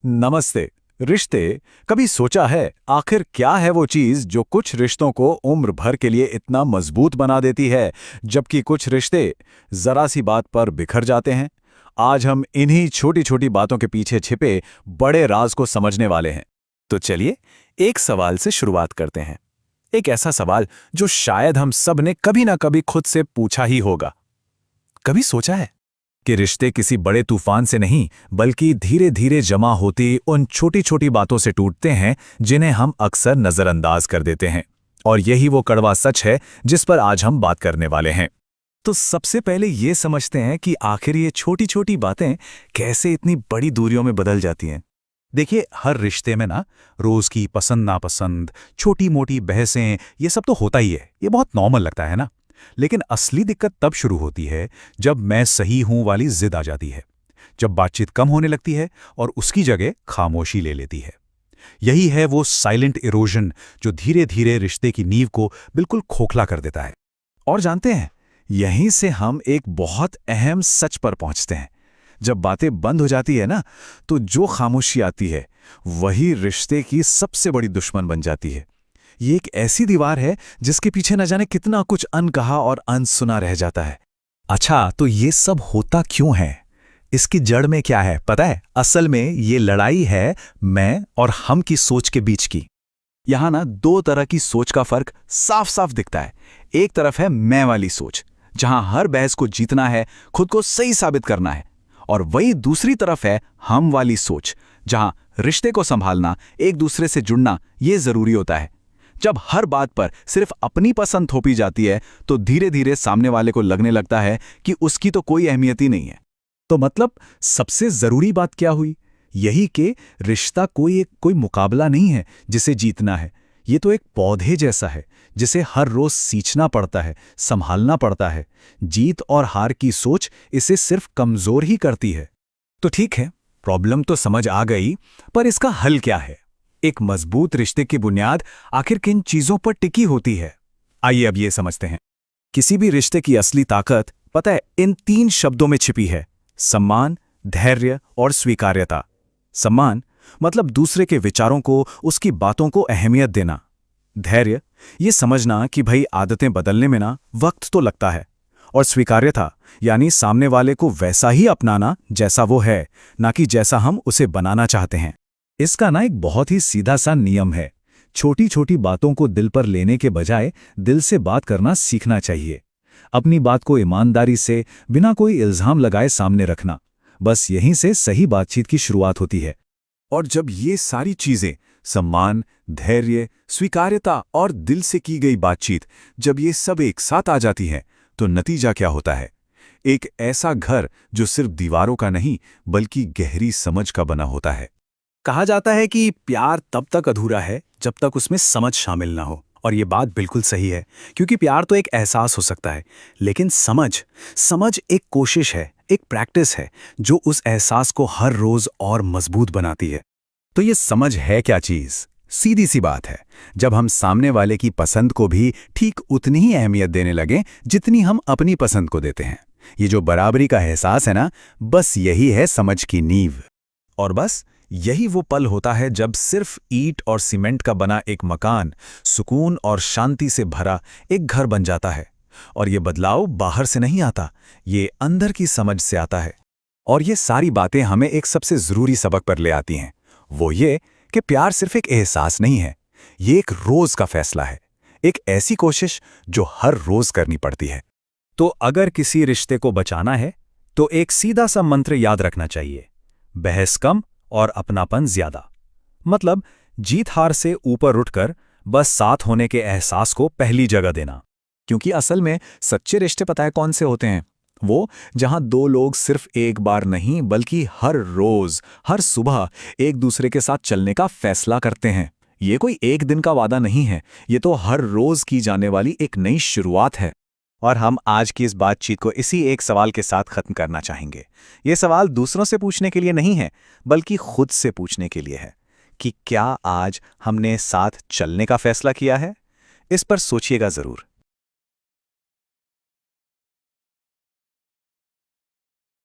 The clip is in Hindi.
नमस्ते। रिश्ते, कभी सोचा है आखिर क्या है वो चीज जो कुछ रिश्तों को उम्र भर के लिए इतना मजबूत बना देती है, जबकि कुछ रिश्ते जरा सी बात पर बिखर जाते हैं। आज हम इन्हीं छोटी छोटी बातों के पीछे छिपे बड़े राज को समझने वाले हैं। तो चलिए एक सवाल से शुरुआत करते हैं। एक ऐसा सवाल जो शायद हम सब ने कभी ना कभी खुद से पूछा ही होगा। कभी सोचा है कि रिश्ते किसी बड़े तूफान से नहीं बल्कि धीरे धीरे जमा होती उन छोटी छोटी बातों से टूटते हैं जिन्हें हम अक्सर नजरअंदाज कर देते हैं। और यही वो कड़वा सच है जिस पर आज हम बात करने वाले हैं। तो सबसे पहले ये समझते हैं कि आखिर ये छोटी छोटी बातें कैसे इतनी बड़ी दूरियों में बदल जाती हैं। देखिए, हर रिश्ते में ना रोज की पसंद नापसंद, छोटी मोटी बहसें, ये सब तो होता ही है। ये बहुत नॉर्मल लगता है ना। लेकिन असली दिक्कत तब शुरू होती है जब मैं सही हूं वाली जिद आ जाती है, जब बातचीत कम होने लगती है और उसकी जगह खामोशी ले लेती है। यही है वो साइलेंट इरोजन जो धीरे धीरे रिश्ते की नींव को बिल्कुल खोखला कर देता है। और जानते हैं, यहीं से हम एक बहुत अहम सच पर पहुंचते हैं। जब बातें बंद हो जाती है ना, तो जो खामोशी आती है वही रिश्ते की सबसे बड़ी दुश्मन बन जाती है। ये एक ऐसी दीवार है जिसके पीछे न जाने कितना कुछ अनकहा और अनसुना रह जाता है। अच्छा, तो ये सब होता क्यों है? इसकी जड़ में क्या है पता है? असल में ये लड़ाई है मैं और हम की सोच के बीच की। यहां ना दो तरह की सोच का फर्क साफ साफ दिखता है। एक तरफ है मैं वाली सोच, जहां हर बहस को जीतना है, खुद को सही साबित करना है। और वही दूसरी तरफ है हम वाली सोच, जहां रिश्ते को संभालना, एक दूसरे से जुड़ना ये जरूरी होता है। जब हर बात पर सिर्फ अपनी पसंद थोपी जाती है तो धीरे धीरे सामने वाले को लगने लगता है कि उसकी तो कोई अहमियत ही नहीं है। तो मतलब सबसे जरूरी बात क्या हुई? यही कि रिश्ता कोई मुकाबला नहीं है जिसे जीतना है। ये तो एक पौधे जैसा है जिसे हर रोज सींचना पड़ता है, संभालना पड़ता है। जीत और हार की सोच इसे सिर्फ कमजोर ही करती है। तो ठीक है, प्रॉब्लम तो समझ आ गई, पर इसका हल क्या है? एक मजबूत रिश्ते की बुनियाद आखिर किन चीजों पर टिकी होती है? आइए अब ये समझते हैं। किसी भी रिश्ते की असली ताकत पता है इन तीन शब्दों में छिपी है: सम्मान, धैर्य और स्वीकार्यता। सम्मान मतलब दूसरे के विचारों को, उसकी बातों को अहमियत देना। धैर्य ये समझना कि भाई आदतें बदलने में ना वक्त तो लगता है। और स्वीकार्यता यानी सामने वाले को वैसा ही अपनाना जैसा वो है, ना कि जैसा हम उसे बनाना चाहते हैं। इसका ना एक बहुत ही सीधा सा नियम है। छोटी छोटी बातों को दिल पर लेने के बजाय दिल से बात करना सीखना चाहिए। अपनी बात को ईमानदारी से, बिना कोई इल्जाम लगाए सामने रखना। बस यहीं से सही बातचीत की शुरुआत होती है। और जब ये सारी चीजें, सम्मान, धैर्य, स्वीकार्यता और दिल से की गई बातचीत, जब ये सब एक साथ आ जाती हैं, तो नतीजा क्या होता है? एक ऐसा घर जो सिर्फ दीवारों का नहीं बल्कि गहरी समझ का बना होता है। कहा जाता है कि प्यार तब तक अधूरा है जब तक उसमें समझ शामिल ना हो। और ये बात बिल्कुल सही है, क्योंकि प्यार तो एक एहसास हो सकता है, लेकिन समझ एक कोशिश है, एक प्रैक्टिस है जो उस एहसास को हर रोज और मजबूत बनाती है। तो ये समझ है क्या चीज? सीधी सी बात है, जब हम सामने वाले की पसंद को भी ठीक उतनी ही अहमियत देने लगें जितनी हम अपनी पसंद को देते हैं। ये जो बराबरी का एहसास है ना, बस यही है समझ की नींव। और बस यही वो पल होता है जब सिर्फ ईंट और सीमेंट का बना एक मकान सुकून और शांति से भरा एक घर बन जाता है। और ये बदलाव बाहर से नहीं आता, ये अंदर की समझ से आता है। और ये सारी बातें हमें एक सबसे जरूरी सबक पर ले आती हैं। वो ये कि प्यार सिर्फ एक एहसास नहीं है, ये एक रोज का फैसला है, एक ऐसी कोशिश जो हर रोज करनी पड़ती है। तो अगर किसी रिश्ते को बचाना है तो एक सीधा सा मंत्र याद रखना चाहिए: बहस कम और अपनापन ज्यादा। मतलब जीत हार से ऊपर उठकर बस साथ होने के एहसास को पहली जगह देना। क्योंकि असल में सच्चे रिश्ते पता है कौन से होते हैं? वो जहां दो लोग सिर्फ एक बार नहीं बल्कि हर रोज, हर सुबह एक दूसरे के साथ चलने का फैसला करते हैं। ये कोई एक दिन का वादा नहीं है, ये तो हर रोज की जाने वाली एक नई शुरुआत है। और हम आज की इस बातचीत को इसी एक सवाल के साथ खत्म करना चाहेंगे। ये सवाल दूसरों से पूछने के लिए नहीं है, बल्कि खुद से पूछने के लिए है कि क्या आज हमने साथ चलने का फैसला किया है? इस पर सोचिएगा जरूर।